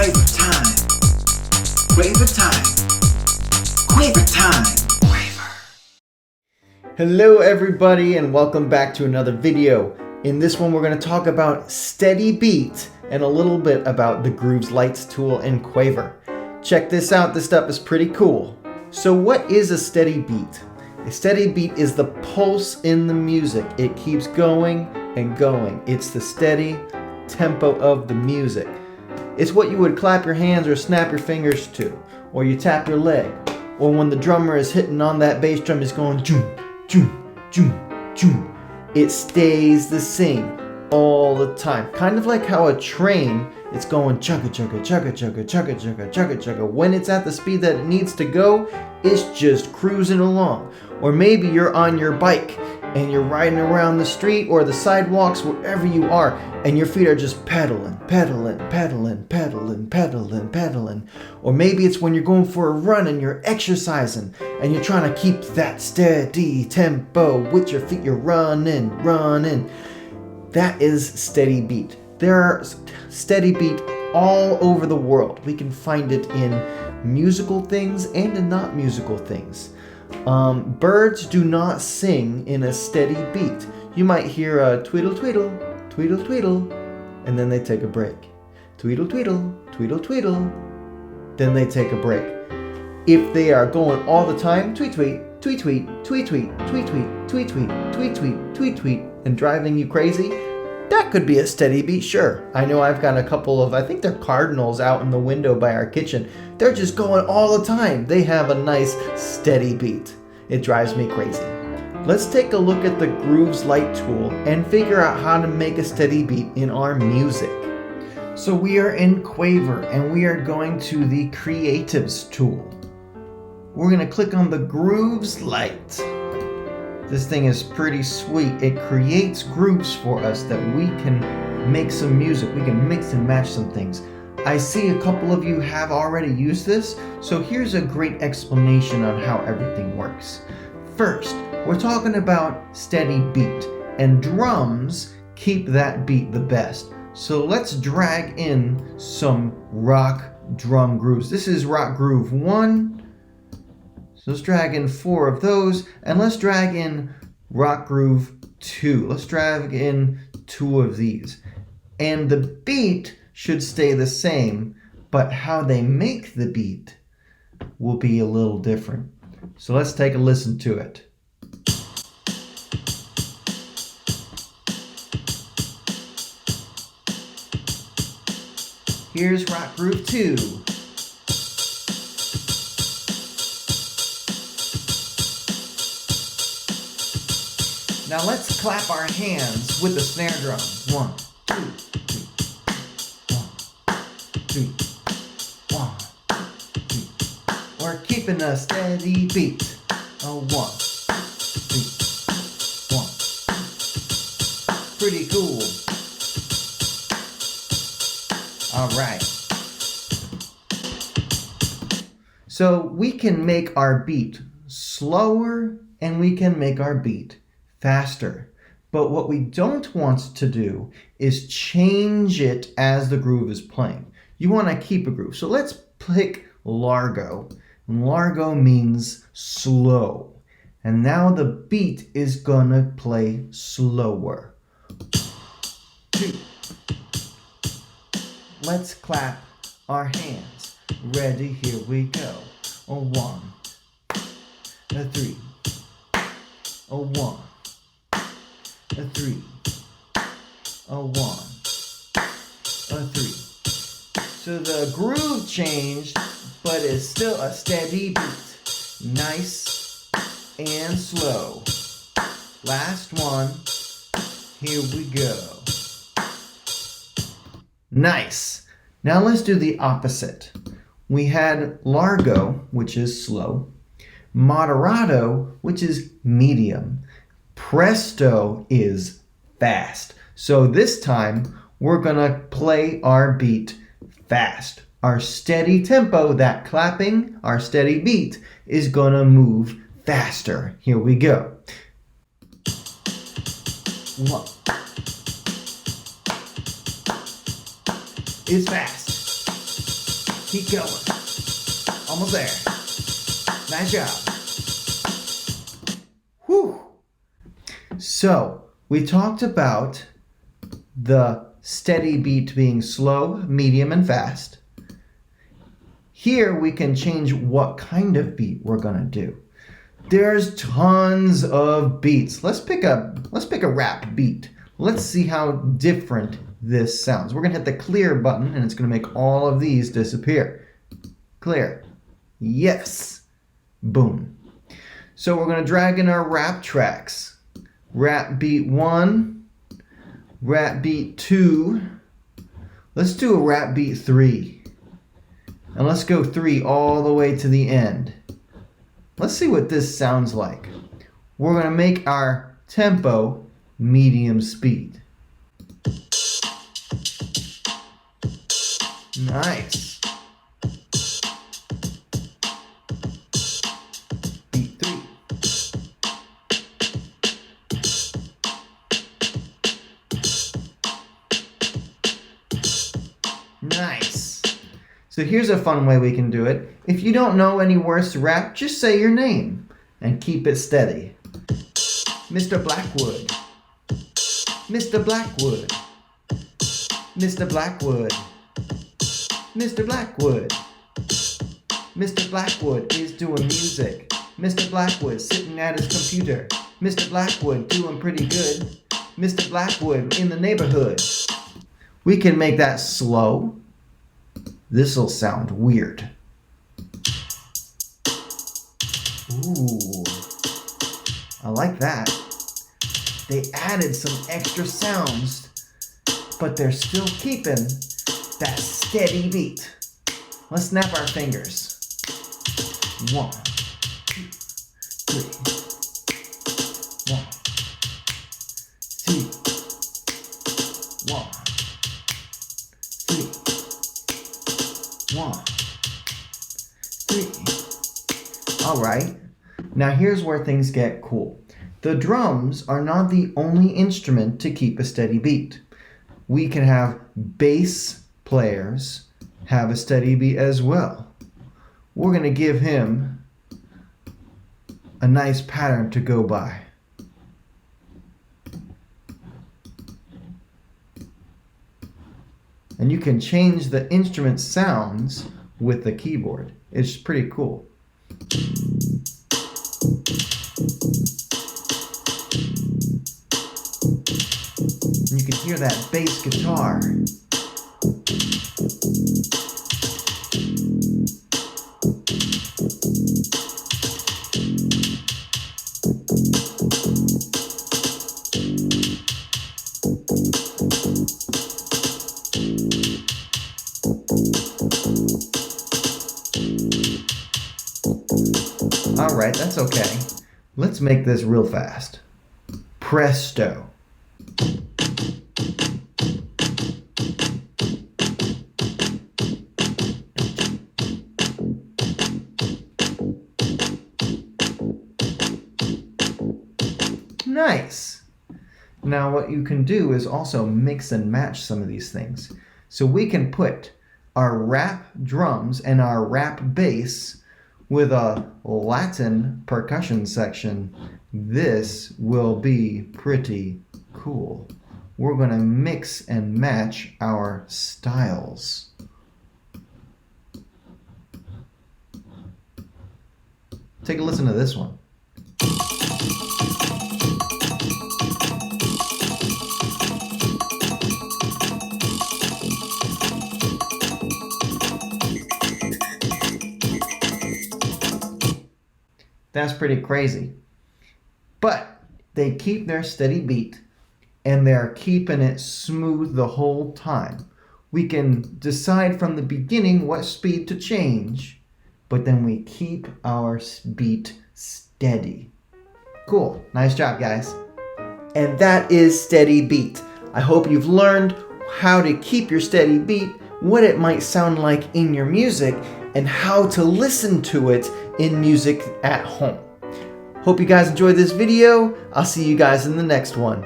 Quaver time. Quaver time. Quaver time. Quaver. Hello everybody and welcome back to another video. In this one we're going to talk about steady beat and a little bit about the Grooves Lite tool in Quaver. Check this out, this stuff is pretty cool. So what is a steady beat? A steady beat is the pulse in the music. It keeps going and going. It's the steady tempo of the music. It's what you would clap your hands or snap your fingers to, or you tap your leg, or when the drummer is hitting on that bass drum, it's going joom, joom, joom, joom. It stays the same all the time. Kind of like how a train, it's going chugga chugga chugga chugga chugga chugga chugga chugga. When it's at the speed that it needs to go, it's just cruising along. Or maybe you're on your bike and you're riding around the street or the sidewalks, wherever you are, and your feet are just pedaling, pedaling, pedaling, pedaling, pedaling, pedaling. Or maybe it's when you're going for a run and you're exercising and you're trying to keep that steady tempo with your feet. You're running, running. That is steady beat. There are steady beat all over the world. We can find it in musical things and in not musical things. Birds do not sing in a steady beat. You might hear a tweedle tweedle, tweedle tweedle, and then they take a break. Tweedle tweedle, tweedle tweedle, then they take a break. If they are going all the time, tweet tweet, tweet tweet, tweet tweet, tweet tweet, tweet tweet, tweet tweet, tweet tweet, and driving you crazy, that could be a steady beat, sure. I know I've got a couple of, I think they're cardinals out in the window by our kitchen. They're just going all the time. They have a nice steady beat. It drives me crazy. Let's take a look at the Grooves Lite tool and figure out how to make a steady beat in our music. So we are in Quaver and we are going to the Creatives tool. We're going to click on the Grooves Lite. This thing is pretty sweet. It creates grooves for us that we can make some music. We can mix and match some things. I see a couple of you have already used this, so here's a great explanation on how everything works. First, we're talking about steady beat, and drums keep that beat the best. So let's drag in some rock drum grooves. This is rock groove 1. So let's drag in 4 of those, and let's drag in rock groove 2. Let's drag in 2 of these. And the beat should stay the same, but how they make the beat will be a little different. So let's take a listen to it. Here's rock groove 2. Now let's clap our hands with the snare drum. 1, 2, 3, 1, 2, 3. We're keeping a steady beat. 1, 2, 1. Pretty cool. All right. So we can make our beat slower and we can make our beat faster. But what we don't want to do is change it as the groove is playing. You want to keep a groove. So let's pick Largo. And Largo means slow. And now the beat is gonna play slower. 2. Let's clap our hands. Ready, here we go. 1, 3. 1, 3. 1, 3. So the groove changed, but it's still a steady beat. Nice and slow. Last one. Here we go. Nice. Now let's do the opposite. We had Largo, which is slow. Moderato, which is medium. Presto is fast. So this time we're gonna play our beat fast. Our steady tempo, that clapping, our steady beat is gonna move faster. Here we go. 1. It's fast. Keep going. Almost there. Nice job. Whew. So, we talked about the steady beat being slow, medium, and fast. Here we can change what kind of beat we're gonna do. There's tons of beats. Let's pick a rap beat. Let's see how different this sounds. We're gonna hit the clear button and it's gonna make all of these disappear. Clear. Yes. Boom. So we're gonna drag in our rap tracks. Rap beat 1, rap beat 2. Let's do a rap beat 3. And let's go 3 all the way to the end. Let's see what this sounds like. We're going to make our tempo medium speed. Nice. Beat 3. Nice. So here's a fun way we can do it. If you don't know any words to rap, just say your name and keep it steady. Mr. Blackwood. Mr. Blackwood. Mr. Blackwood. Mr. Blackwood. Mr. Blackwood is doing music. Mr. Blackwood sitting at his computer. Mr. Blackwood doing pretty good. Mr. Blackwood in the neighborhood. We can make that slow. This'll sound weird. Ooh, I like that. They added some extra sounds, but they're still keeping that steady beat. Let's snap our fingers. 1, 2, 3. 1, 2, 1, 3. 1, 3. All right. Now here's where things get cool. The drums are not the only instrument to keep a steady beat. We can have bass players have a steady beat as well. We're going to give him a nice pattern to go by. And you can change the instrument sounds with the keyboard. It's pretty cool. And you can hear that bass guitar. All right, that's okay. Let's make this real fast. Presto. Nice. Now what you can do is also mix and match some of these things. So we can put our rap drums and our rap bass with a Latin percussion section. This will be pretty cool. We're going to mix and match our styles. Take a listen to this one. That's pretty crazy. But they keep their steady beat and they're keeping it smooth the whole time. We can decide from the beginning what speed to change, but then we keep our beat steady. Cool. Nice job, guys. And that is steady beat. I hope you've learned how to keep your steady beat, what it might sound like in your music, and how to listen to it in music at home. Hope you guys enjoyed this video. I'll see you guys in the next one.